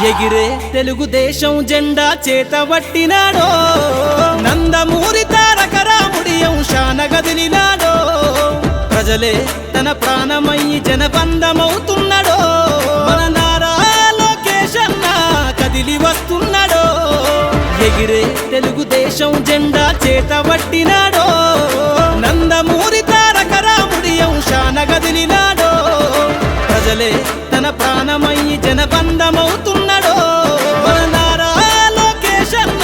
ఎగిరే తెలుగుదేశం జెండా చేతబట్టినాడో, నందమూరి తారక రాముడి అంశాన గదిలినాడో, ప్రజలే తన ప్రాణమయ్యి జనబంధమవుతున్నాడో, మన నారా లోకేష్ అన్న కదిలి వస్తున్నాడో, ఎగిరే తెలుగుదేశం జెండా చేతబట్టినాడో, నందమూరి తారక రాముడి అంశాన గదిలినాడో, ప్రజలే తన ప్రాణమయ్యి జనబంధమవుతున్నాడో, మన నారా లోకేష్ అన్న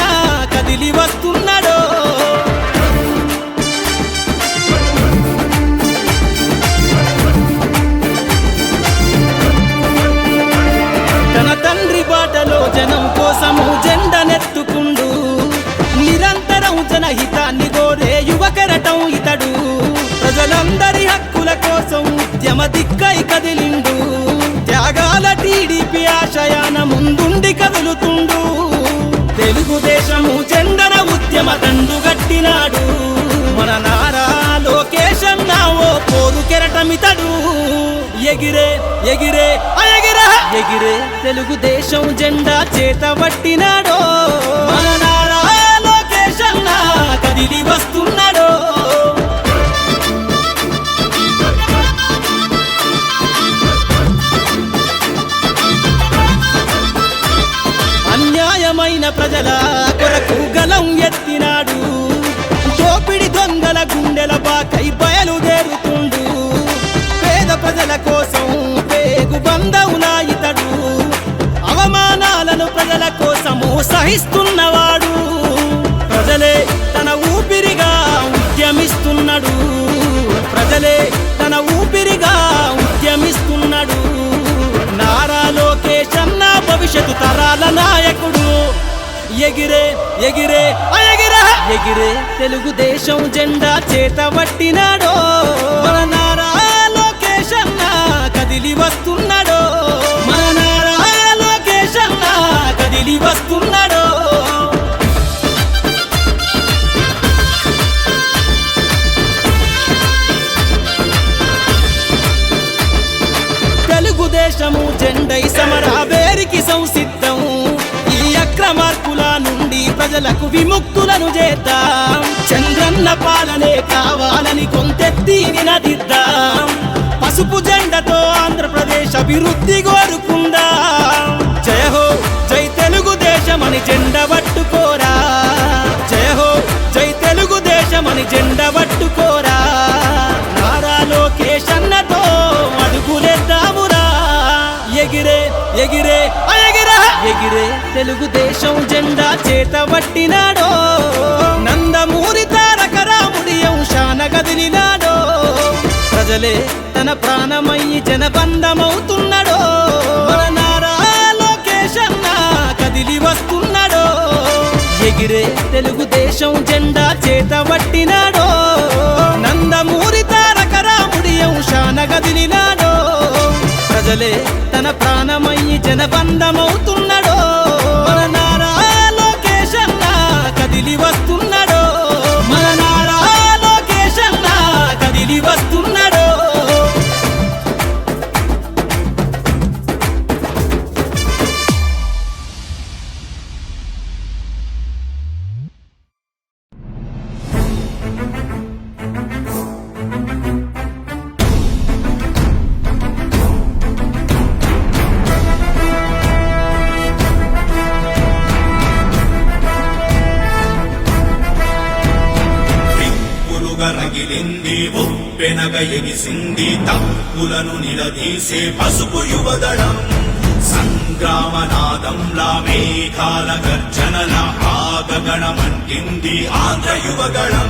కదిలి వస్తున్నాడో. తన తండ్రి బాటలో జనం కోసము జెండనెత్తుకుండు, నిరంతరం జనహితాన్ని కోరే యువకరటం ఇతడు, ప్రజలందరి హక్కుల కోసం ఉద్యమ దిక్కై కదిలిండు, త్యాగాల టీడీపీ ఆశయాన ముందుండి కదులుతుండు, తెలుగుదేశము జెండన ఉద్యమ దండు గట్టినాడు, మన నారా లోకేష్ అన్న ఓ పోరు కెరటమితడు, ఎగిరే ఎగిరే ఎగిరే ఎగిరే తెలుగుదేశం జెండా చేతబట్టినాడో, మన నారా లోకేష్ అన్న కదిలి వస్తున్నాడో. అన్యాయమైన ప్రజల కొరకు గలం ఎత్తినాడు, దోపిడి దొంగల గుండెల బాకై బయలుదేరుతుండు, పేద ప్రజల కోసం పేగు బంధవులా ఇతడు, అవమానాలను ప్రజల కోసము సహిస్తున్నవాడు, ప్రజలే తన ఊపిరిగా ఉద్యమిస్తున్నాడు, ప్రజలే తన ఊపిరిగా ఉద్యమిస్తున్నాడు, నారా లోకేష్ అన్న భవిష్యత్తు తరాల నాయకుడు, ఎగిరే ఎగిరే ఎగిరే ఎగిరే తెలుగుదేశం జెండా చేతబట్టినాడో, మన నారా లోకేష్ అన్న కదిలి వస్తున్నాడో, మన నారా లోకేష్ అన్న కదిలి వస్తున్నాడో. తెలుగుదేశము జెండై సమరావేరికి సంసిద్ధం, ఈ అక్రమార్కుల నుండి ప్రజలకు విముక్తులను చేద్దాం, చంద్రన్న పాలనే కావాలని కొంతెత్తి నినదిద్దాం, పసుపు జెండతో ఆంధ్రప్రదేశ్ అభివృద్ధి కోరుకుందాం, జయ హో జై తెలుగుదేశం అని జెండ పట్టుకోరా, జయ హో జై తెలుగుదేశం అని జెండ పట్టుకోరా, నారా లోకేష్ అన్నతో అడుగులేద్దామురా, ఎగిరే ఎగిరే ఎగిరే ఎగిరే తెలుగుదేశం జెండా చేతబట్టినాడో, నందమూరి తారక రాముడి అంశాన గదిలినాడో, ప్రజలే తన ప్రాణమయ్యి జనబంధమవుతున్నాడో, మన నారా లోకేష్ అన్న కదిలి వస్తున్నాడో, ఎగిరే తెలుగుదేశం జెండా చేతబట్టినాడో, నందమూరి తారక రాముడి అంశాన గదిలినాడో, ప్రజలే తన ప్రాణమయ్యి జనబంధమవుతున్నాడో, మన నారా లోకేష్ అన్న కదిలి వస్తున్నాడో, మన నారా లోకేష్ అన్న కదిలి వస్తున్నాడో. రగిలింది ఉప్పెనగ ఎగిసింది, తప్పులను నిలదీసే పసుపు యువదళం, సంగ్రామనాదంలా మేఘాల గర్జనల ఆగగణమంటింది ఆంధ్ర యువగళం,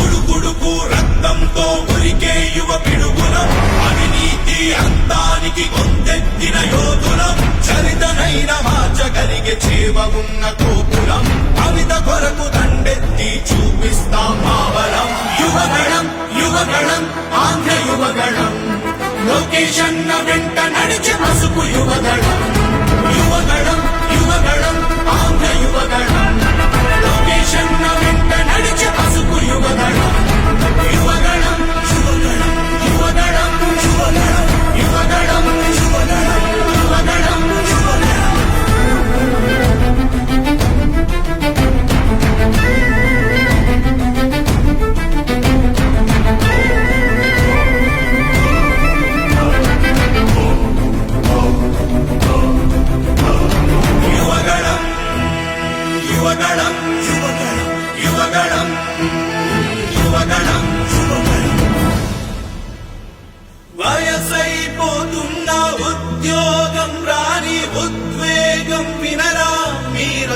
ఉడుకుడుకు రక్తంతో ఉరికే యువ పిడుగులం, అవినీతి అంతానికి కొందెత్తిన యోధులం, చరితనైన మార్చగలిగే చేవ ఉన్న కోపులం, అమిత కొరకు దండెత్తి చూపిస్తాం మావలం, యువగళం యువగళం ఆంధ్ర యువగళం, లోకేష్ అన్న వెంట నడిచి పసుపు యువగళం, యువగళం యువగళం ఆంధ్ర యువగళం, లోకేష్ అన్న వెంట నడిచి పసుపు యువగళం, యువగళం యువగళం యువగళం యువగళం యువగళం యువగళం యువగళం యువగళం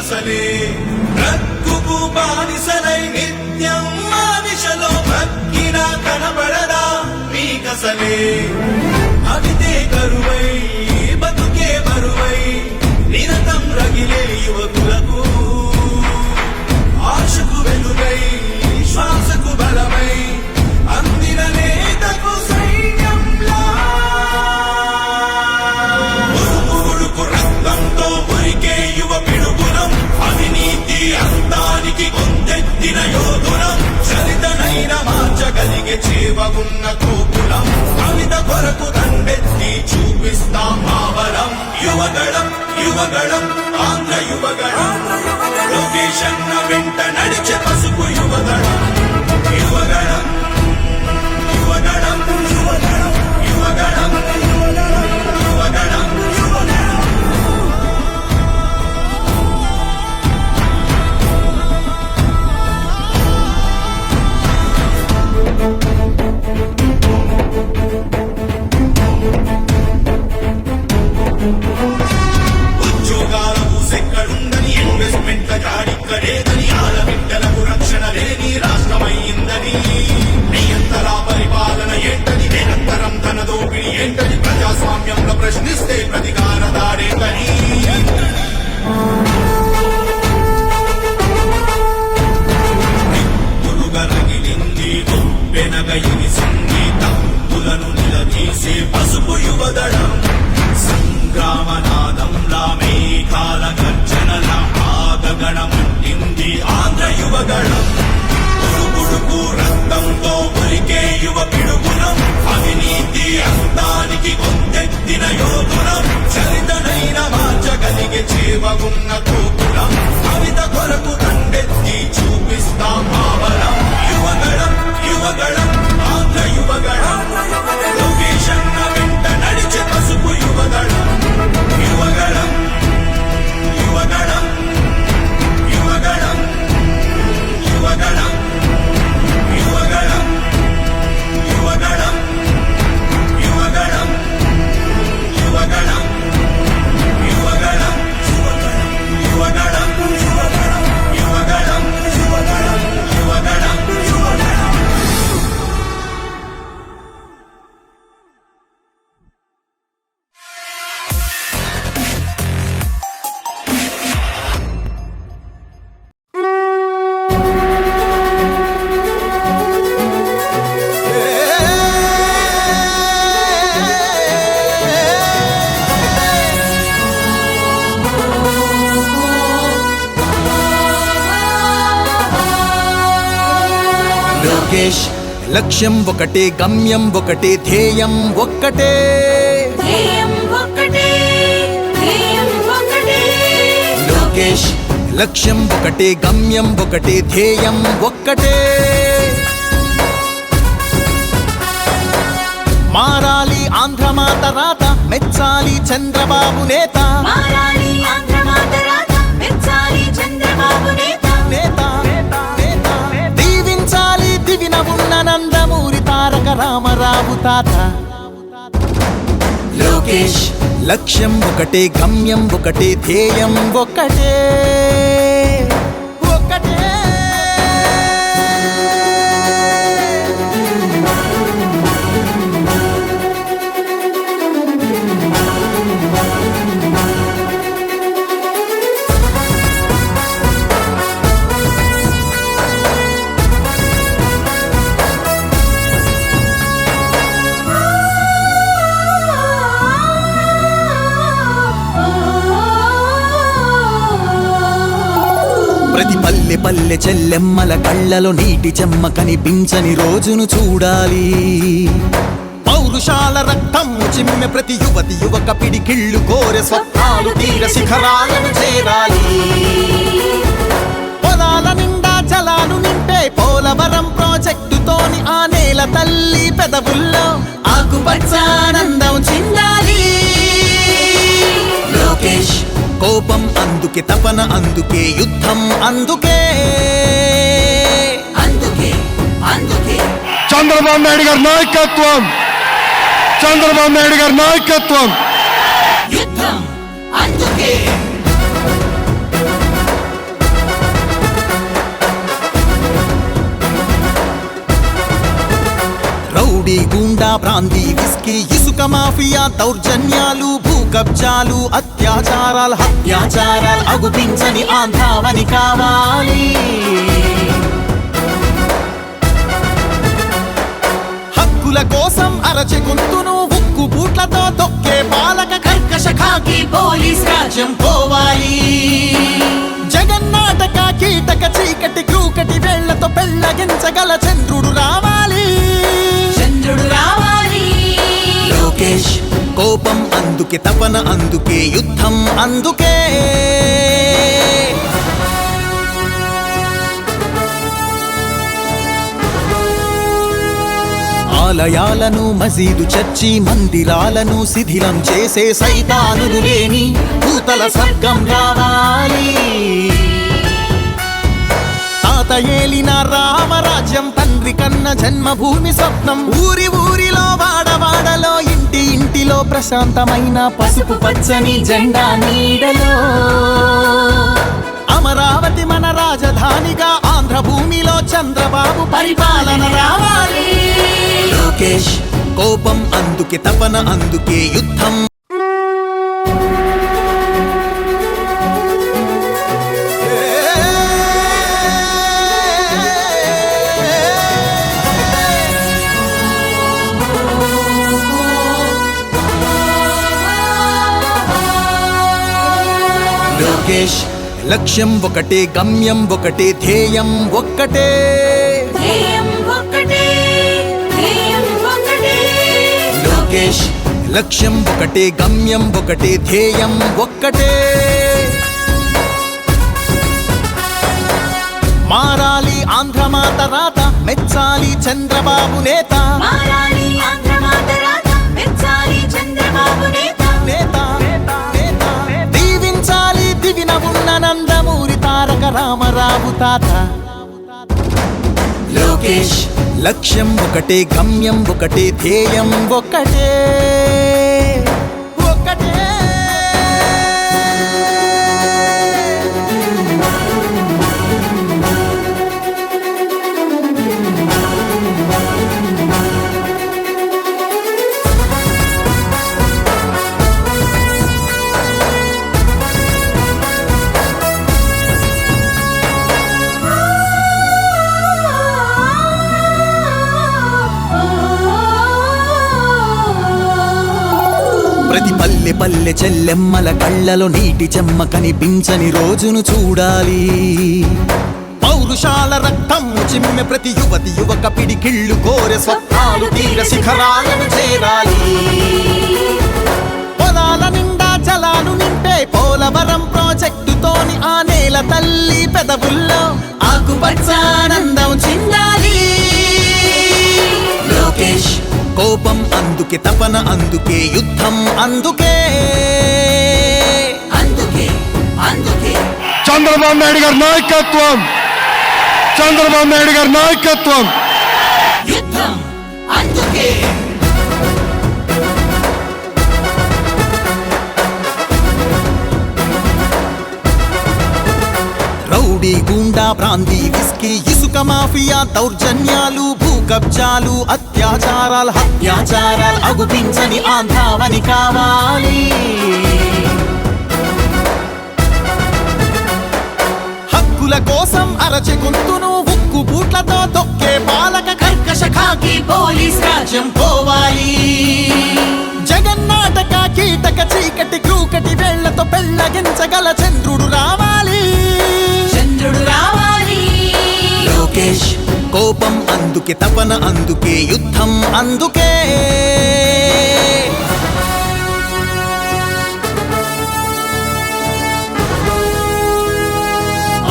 వలసలే రక్కుకు బానిసలై నిత్యం మానిషలో భక్కిన కనబడదా మీకసలే అవితే కరువై బతుకే బరువై నిరతం రగిలే యువకులకు ఆశకు వెలుగై శ్వాసకు బలమై అందిన నేతకు సైన్యంలా ఉడుకు రక్తంతో ఉరికే యువ పిడుగులం అవినీతి అంతానికి కొందెత్తిన యోధులం చరితనైన మార్చగలిగే చేవగున్న కోకులం కవిత కొరకు దండెత్తి చూపిస్తాం మావలం యువగళం యువగళం ఆంధ్ర యువగళం లొకేషన్ వెంట నడిచే పసుపు యువగళం యువగళం యువగళం యువగళం యువగళం యువగళం ఉద్యోగాల ఊసెక్కడుందని ఇన్వెస్ట్మెంట్ల జాడిక్కడేదని ఆడబిడ్డలకు రక్షణ లేని రాష్ట్రమైందని నియంతర పరిపాలన ఏంటని నిరంతరం ధన దోపిడీ ఏంటని ప్రజాస్వామ్యంలో ప్రశ్నిస్తే ప్రతికార దాడేంటని రగిలింది వెనగయిని సంగీతం పులను నిలదీసే పసుపు యువదళం సంగ్రామనాదంలా మేఘాల గర్జనల ఆగగణమంటింది ఆంధ్ర యువగళం ఉడుకు రక్తంతో ఉరికే యువ పిడుగులం అవినీతి అంతానికి కొందెత్తిన యోధులం చరితనైన మార్చగలిగే చేవగున్న కోకులం కవిత కొరకు దండెత్తి చూపిస్తాం మావలం యువగళం యువగళం ఆంధ్ర యువగళం లొకేషన్ వెంట నడిచే పసుపు యువగళం యువగళం యువగళం యువగళం యువగళం యువగళం యువగళం యువగళం యువగళం యువగళం యువగళం యువగళం యువగళం లోకేష్ లక్ష్యం ఒకటే గమ్యం ఒకటే ధ్యేయం ఒక్కటే లోకేష్ లక్ష్యం ఒకటే గమ్యం ఒకటే ధ్యేయం ఒక్కటే మారాలి ఆంధ్ర మాత రాత మెచ్చాలి చంద్రబాబు నేత నేత దీవించాలి దివిన ఉన్న నందమూరి తారక రామారావు తాత లోకేష్ లక్ష్యం ఒకటే గమ్యం ఒకటే ధ్యేయం ఒకటే ఒకటే ప్రతి పల్లె పల్లె చెల్లెమ్మల కళ్ళలో నీటి చెమ్మ కనిపించని రోజును చూడాలి పౌరుషాల రక్తం చిమ్మె ప్రతి యువతి యువక పిడికిళ్ళు కోరె స్వప్నాలు తీర శిఖరాలను చేరాలి పొలాల నిండా జలాలు నింపే పోలవరం ప్రాజెక్టుతోని ఆ నేల తల్లి పెదవుల్లో ఆకుపచ్చానందం చిందాలి లోకేష్ కోపం అందుకే తపన అందుకే యుద్ధం అందుకే అందుకే అందుకే చంద్రబాబు నాయుడు గారి నాయకత్వం చంద్రబాబు నాయుడు గారి నాయకత్వం యుద్ధం అందుకే రౌడీ గూండా ప్రాంతీ విస్కీ ఇసుక మాఫియా దౌర్జన్యాలు భూ కబ్జాలు అత్యాచారాలు హత్యాచారాలు అగుపించని ఆంధ్రావని కావాలి. హక్కుల కోసం అరచె గొంతును ఉక్కు బూట్లతో తొక్కే పాలక కర్కశ ఖాకీ పోలీస్ రాజ్యం పోవాలి. జగన్నాటక కీటక చీకటి క్రూకటి వేళ్లతో పెళ్ళగించగల చంద్రుడు రావాలి. చంద్రుడు రావాలి. లోకేష్ కోపం అందుకే తపన అందుకే యుద్ధం అందుకే. ఆలయాలను మసీదు చర్చి మందిరాలను శిథిలం చేసే సైతానులు లేని భూతల స్వర్గం రావాలి. తాత ఏలిన రామరాజ్యం తండ్రి కన్న జన్మభూమి స్వప్నం ఊరి ఊరిలో వాడవాడలో ఇంటి ఇంటిలో ప్రశాంతమైన పసుపు పచ్చని జెండా నీడలో. అమరావతి మన రాజధానిగా ఆంధ్ర భూమిలో చంద్రబాబు పరిపాలన రావాలి. లోకేష్ కోపం అందుకే తపన అందుకే యుద్ధం. లోకేష్ లక్ష్యం ఒకటే గమ్యం ఒకటే ధ్యేయం ఒక్కటే. లోకేష్ లక్ష్యం ఒకటే గమ్యం ఒకటే ధ్యేయం ఒక్కటే. మారాలి ఆంధ్రమాత రాత మెచ్చాలి చంద్రబాబు నేత. దీవించాలి దివిన ఉన్న నందమూరి తారక రామరావు తాత. లోకేష్ లక్ష్యం ఒకటే గమ్యం ఒకటే ధ్యేయం ఒకటే ఒకటే. ప్రతి పల్లె పల్లె చెల్లెమ్మల కళ్ళలో నీటి చెమ్మ కనిపించని రోజును చూడాలి. పౌరుషాల రక్తం చిమ్మె ప్రతి యువతి యువక పిడికిళ్ళు కోరె స్వప్నాలు తీర శిఖరాలను చేరాలి. పొలాల నిండా జలాలు నింపే పోలవరం ప్రాజెక్టుతోని ఆ నేల తల్లి పెదవుల్లో ఆకుపచ్చానందం చిందాలి. లోకేష్ కోపం అందుకే తపన అందుకే యుద్ధం అందుకే అందుకే అందుకే. చంద్రబాబు నాయుడు గారి నాయకత్వం, చంద్రబాబు నాయుడు గారి నాయకత్వం. యుద్ధం అందుకే. రౌడీ గూండా ప్రాంతీ విస్కీ ఇసుక మాఫియా దౌర్జన్యాలు భూ కబ్జాలు అత్యాచారాలు హత్యాచారాలు అగుపించని ఆంధ్రావని కావాలి. హక్కుల కోసం అరచె గొంతును ఉక్కు బూట్లతో తొక్కే పాలక కర్కశ ఖాకీ పోలీస్ రాజ్యం పోవాలి. జగన్నాటక కీటక చీకటి క్రూకటి వేళ్లతో పెళ్ళగించగల చంద్రుడు రావాలి. చంద్రుడు రావాలి. లోకేష్ కోపం అందుకే తపన అందుకే యుద్ధం అందుకే.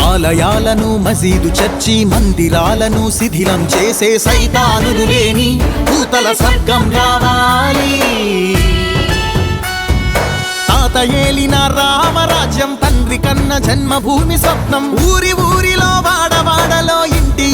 ఆలయాలను మసీదు చర్చి మందిరాలను శిథిలం చేసే సైతానులు లేని భూతల స్వర్గం రావాలి. తాత ఏలిన రామరాజ్యం తండ్రి కన్న జన్మభూమి స్వప్నం ఊరి ఊరిలో వాడవాడలో ఇంటి